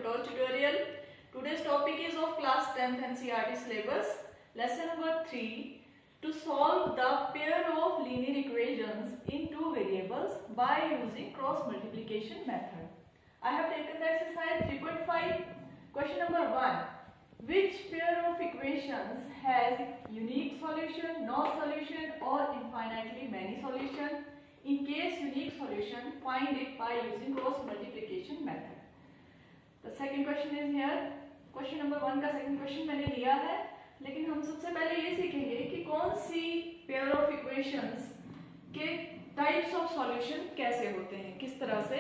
tutor tutorial. Today's topic is of class 10th NCERT syllabus. Lesson number 3. To solve the pair of linear equations in two variables by using cross multiplication method. I have taken the exercise 3.5. Question number 1. Which pair of equations has unique solution, no solution or infinitely many solution? In case unique solution, find it by using cross multiplication method. The second question is here. Question number 1 का second question मैंने लिया है, लेकिन हम सबसे पहले ये सीखेंगे कि कौन सी पेयर ऑफ इक्वेशंस के टाइप्स ऑफ सॉल्यूशन कैसे होते हैं, किस तरह से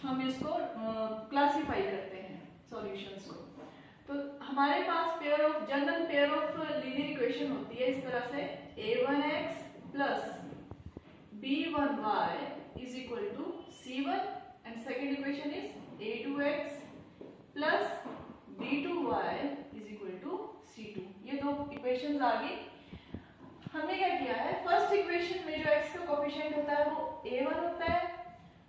हम इसको क्लासिफाई करते हैं सॉल्यूशंस को। तो हमारे पास general pair of linear equation होती है इस तरह से a1x plus b1y is equal to c1 and second equation is a2x plus b2y is equal to c2। ये दो इक्वेशंस आ गई। हमने क्या किया है, फर्स्ट इक्वेशन में जो x का कोफिशिएंट होता है वो a1 होता है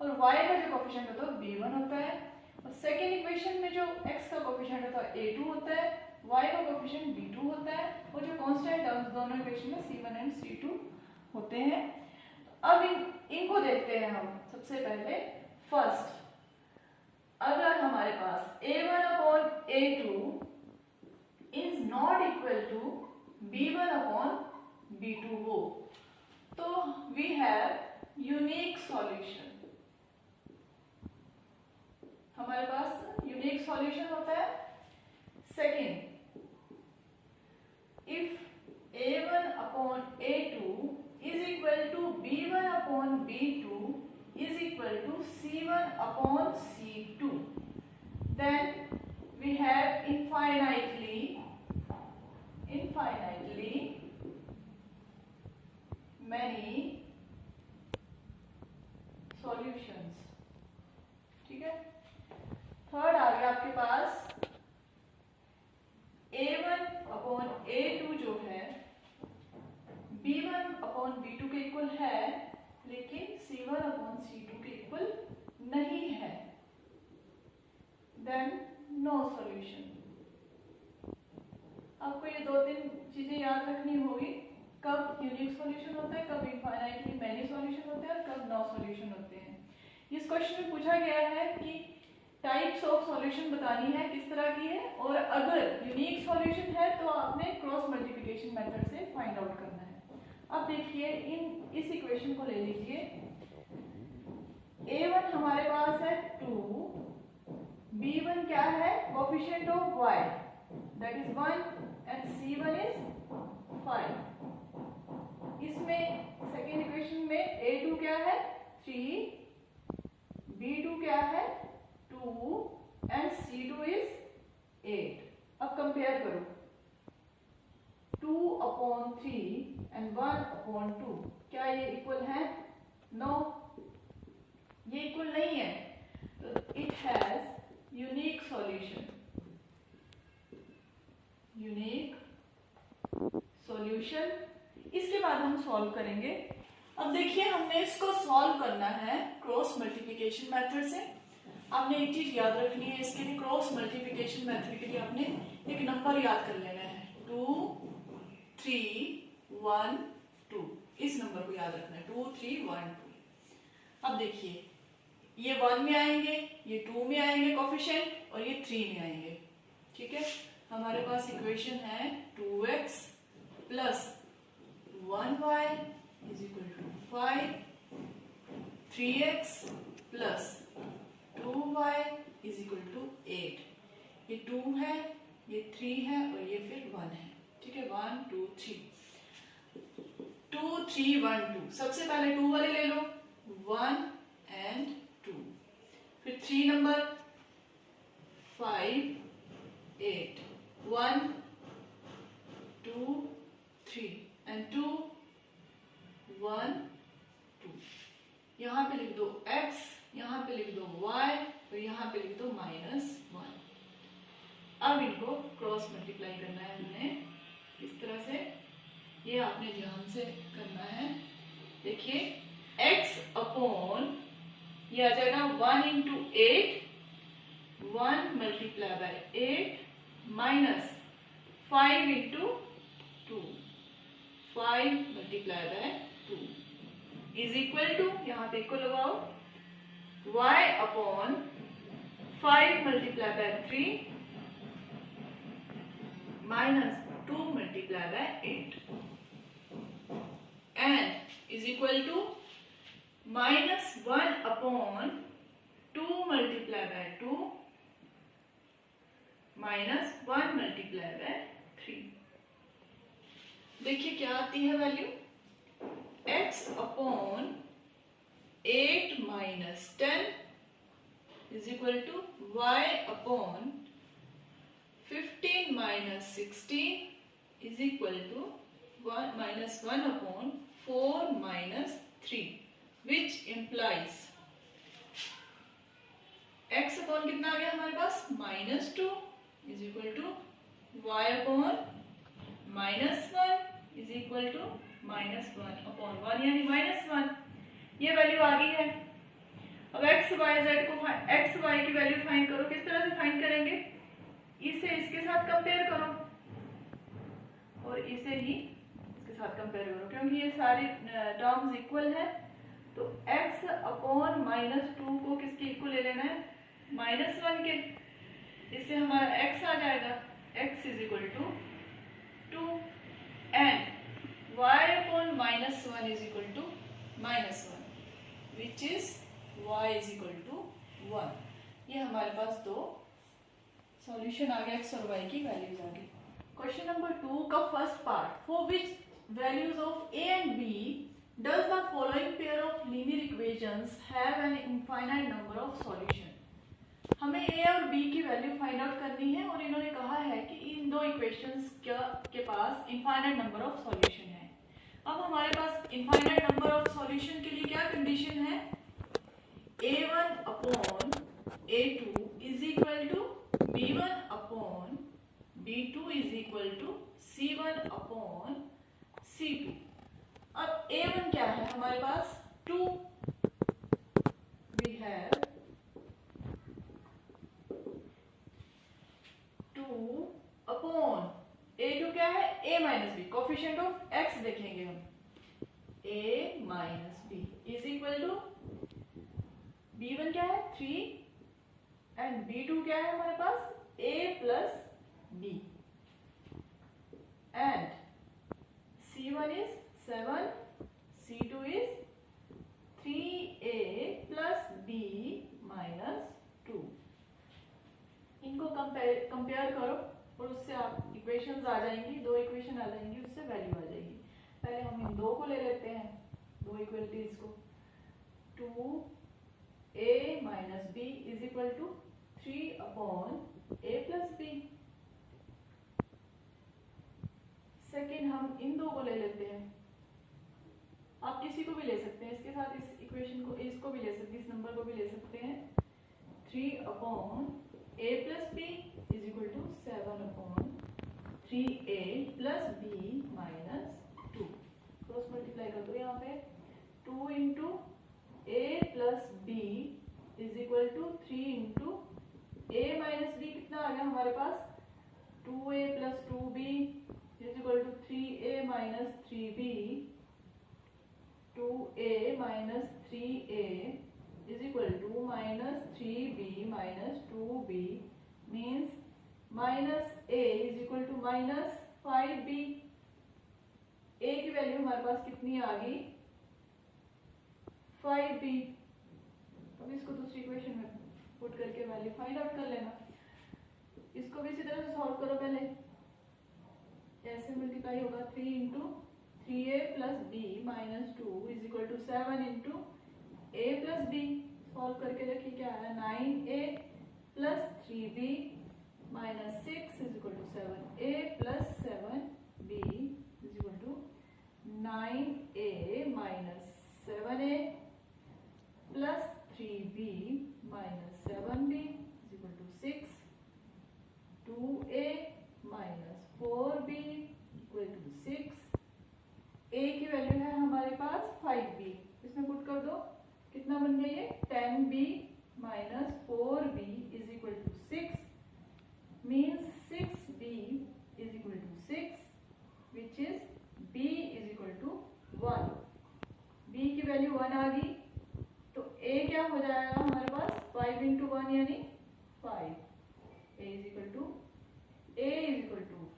और y का जो कोफिशिएंट होता है वो b1 होता है, और सेकेंड इक्वेशन में जो x का कोफिशिएंट होता है a2 होता है, y का कोफिशिएंट b2 होता है, और जो कांस्टेंट टर्म्स दोनों इक्वेशन में c1 एंड c2 होते हैं। अब इनको देखते हैं हम। सबसे पहले फर्स्ट, अगर हमारे पास a1 upon a2 is not equal to b1 upon b2 हो तो वी हैव यूनिक सॉल्यूशन। हमारे पास यूनिक सॉल्यूशन होता है। Second, if a1 upon a2 is equal to b1 upon b2 is equal to c1 upon c2, then we have infinitely many solutions। ठीक है। Third आ गया आपके पास a1 upon a2 जो है b1 upon b2 के equal है, लेकिन c1 upon c2 के इक्वल नहीं है, देन नो सॉल्यूशन। आपको ये दो तीन चीजें याद रखनी होगी, कब यूनिक सॉल्यूशन होता है, कब इनफाइनाइटली मैनी सॉल्यूशन होते हैं और कब नो सॉल्यूशन होते हैं। इस क्वेश्चन में पूछा गया है कि टाइप्स ऑफ सॉल्यूशन बतानी है किस तरह की है, और अगर यूनिक सॉल्यूशन है तो आपने क्रॉस मल्टीप्लिकेशन मेथड से फाइंड आउट करना है। अब देखिए, इस इक्वेशन को ले लीजिए। a1 हमारे पास है 2, b1 क्या है, coefficient of y that is 1 and c1 is 5। इसमें सेकेंड इक्वेशन में a2 क्या है 3, b2 क्या है 2 एंड c2 इज 8। अब कंपेयर करो, 2 अपॉन 3 एंड 1 अपॉन 2, क्या ये इक्वल है? नो, ये इक्वल नहीं है। तो इट हैज यूनिक सॉल्यूशन। इसके बाद हम सॉल्व करेंगे। अब देखिए, हमने इसको सॉल्व करना है क्रॉस मल्टीप्लिकेशन मेथड से। आपने एक चीज याद रखनी है, इसके लिए क्रॉस मल्टीप्लिकेशन मेथड के लिए आपने एक नंबर याद कर लेना है, 2 3 1 2। इस नंबर को याद रखना है, 2 3 1 2। अब देखिए, ये 1 में आएंगे, ये 2 में आएंगे कोफिशिएंट, और ये 3 में आएंगे। ठीक है। हमारे पास इक्वेशन है 2x plus 1y is equal to 5, 3x plus 2y is equal to 8। ये 2 है, ये 3 है और ये फिर 1 है। ठीक है, 1 2 3 2 3 1 2। सबसे पहले 2 वाले ले लो, 1 एंड 2। फिर 3 नंबर 5 8 1 2 3 एंड 2 1 2। यहां पे लिख दो x, यहां पे लिख दो y और यहां पे लिख दो -1। अब इनको क्रॉस मल्टीप्लाई करना है हमने इस तरह से। ये आपने ध्यान से करना है। देखिए, x अपॉन ये आ जाएगा 1 into 8 1 multiply by 8 minus 5 into 2, 5 multiply by 2 is equal to, यहाँ पे इक्वल लगाओ, y upon 5 multiply by 3 minus 2 multiply by 8 and is equal to minus 1 upon 2 multiply by 2 minus 1 multiply by 3। देखिए क्या आती है value, x upon 8 minus 10 is equal to y upon 15 minus 16 is equal to minus 1 upon 4 minus 3, which implies x upon कितना आ गया हमारे पास, minus 2 is equal to y upon minus 1 is equal to minus 1 upon 1 यानी minus 1। ये value आ गई है। अब x y z को x y की वैल्यू फाइंड करो। किस तरह से फाइंड करेंगे, इसे इसके साथ कंपेयर करो और इसे ही इसके साथ कंपेयर करो, क्योंकि ये सारी टर्म्स इक्वल है। तो x अपॉन माइनस 2 को किसके इक्वल ले लेना है, माइनस 1 के। इससे हमारा x आ जाएगा, x is equal to 2 and y upon minus 1 is equal to minus 1 which is y is equal to 1। ये हमारे पास दो सॉल्यूशन आ गया, x और y की वैल्यूज आ गई। क्वेश्चन नंबर 2 का first part, for which values of a and b does the following pair of linear equations have an infinite number of solution। हमें a और b की वैल्यू फाइंड आउट करनी है और इन्होंने कहा है कि इन दो इक्वेशंस के पास इनफाइनाइट नंबर ऑफ सॉल्यूशन है। अब हमारे पास इनफाइनाइट नंबर ऑफ सॉल्यूशन के लिए क्या कंडीशन है, a1 upon a2 is equal to b1 upon b2 is equal to c1 upon c2। अब a1 क्या है हमारे पास, 2, वी हैव 2 अपॉन a2 क्या है, a minus b, coefficient of x देखेंगे हम, a minus b is equal to b1 क्या है 3 एंड b2 क्या है हमारे पास a plus b and c1 इज 7, c2 is 3a plus b minus 2। इनको कंपेयर करो और उससे आप इक्वेशंस आ जाएंगी, दो इक्वेशन आ जाएंगी, उससे वैल्यू आ जाएगी। पहले हम इन दो को ले लेते हैं, दो इक्वलिटीज को, 2a minus b is equal to 3 upon a plus b। Second हम इन दो को ले लेते हैं, आप किसी को भी ले सकते हैं, इसके साथ इस इक्वेशन को, इसको भी ले सकते हैं, इस नंबर को भी ले सकते हैं, 3 upon a plus b is equal to 7 upon 3a plus b minus 2। Cross multiply कर दो यहाँ पे, 2 into a plus b is equal to 3 into a minus b, कितना आ गया हमारे पास, 2a plus 2b is equal to 3a minus 3b, 2a minus 3a is equal to minus 3b minus 2b means minus a is equal to minus 5b। a की value हमारे पास कितनी आ गई, 5b। अब इसको दूसरी इक्वेशन में put करके value find out कर लेना। इसको भी इसी तरह से सॉल्व करो, पहले ऐसे मल्टीप्लाई होगा, 3 into 3a plus b minus 2 is equal to 7 into a plus b। Solve करके देखिए क्या है, 9a plus 3b minus 6 is equal to 7a plus 7b is equal to 9a minus 7a plus 3b minus 7b is equal to 6, 2a minus 4b equal to 6। a की value है हमारे पास 5b, इसमें put कर दो, कितना बन गया ये, 10b minus 4b is equal to 5 into 1 यानी 5, a is equal to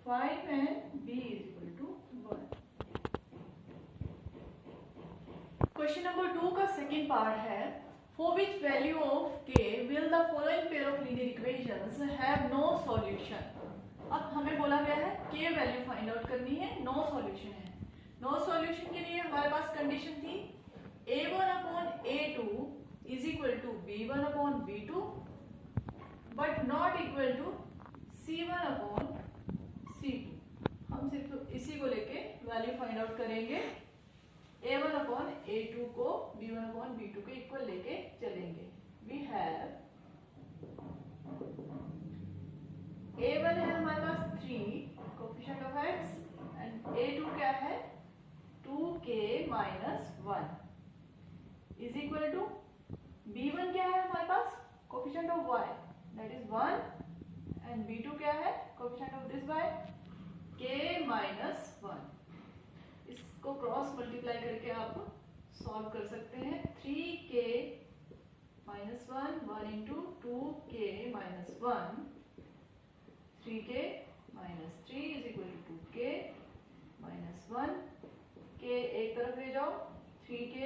5 and b is equal to 1. Question number 2 का सेकेंड पार्ट है, for which value of k will the following pair of linear equations have no solution. अब हमें बोला गया है k value find out करनी है, no solution है. नो सॉल्यूशन के लिए हमारे पास कंडीशन थी a1 upon a2 is equal to b1 upon b2 but not equal to c1 upon c2. हम सिर्फ इसी को लेके वैल्यू फाइंड आउट करेंगे. a1 upon a2 को b1 upon b2 के इक्वल लेके चलेंगे. we have a1 है हमारे पास 3 coefficient of x and a2 क्या है 2k minus 1 is equal to b1 क्या है हमारे पास coefficient of y that is 1 and b2 क्या है coefficient of this y k minus 1. इसको क्रॉस मल्टीप्लाई करके आप सॉल्व कर सकते हैं. 3k minus 1 into 2k minus 1 3k minus 3 is equal to 2k minus 1. k एक तरफ ले जाओ 3k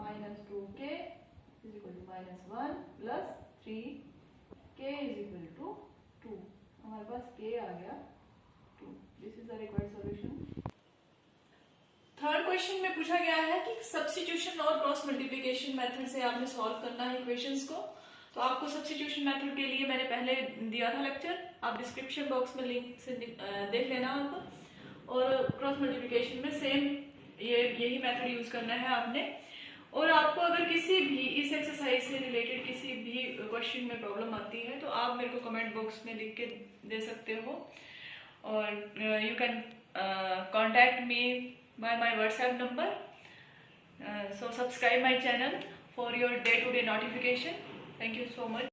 minus 2k is equal to minus 1 plus 3k is equal to 2. हमारे पास k आ गया 2. This is the required solution. Third question में पूछा गया है कि सब्स्टिट्यूशन और क्रॉस मल्टीप्लिकेशन मेथड से आपने सॉल्व करना है इक्वेशंस को. तो आपको सब्स्टिट्यूशन मेथड के लिए मैंने पहले दिया था लेक्चर, आप डिस्क्रिप्शन बॉक्स में लिंक से देख लेना आप. और क्रॉस मल्टीप्लिकेशन में सेम यही मेथड यूज करना है आपने. और आपको अगर किसी भी इस एक्सरसाइज से रिलेटेड किसी भी क्वेश्चन में प्रॉब्लम आती है तो आप मेरे को कमेंट बॉक्स में लिख के दे सकते हो. और you can contact me by my WhatsApp number. So subscribe my channel for your day-to-day notification. Thank you so much.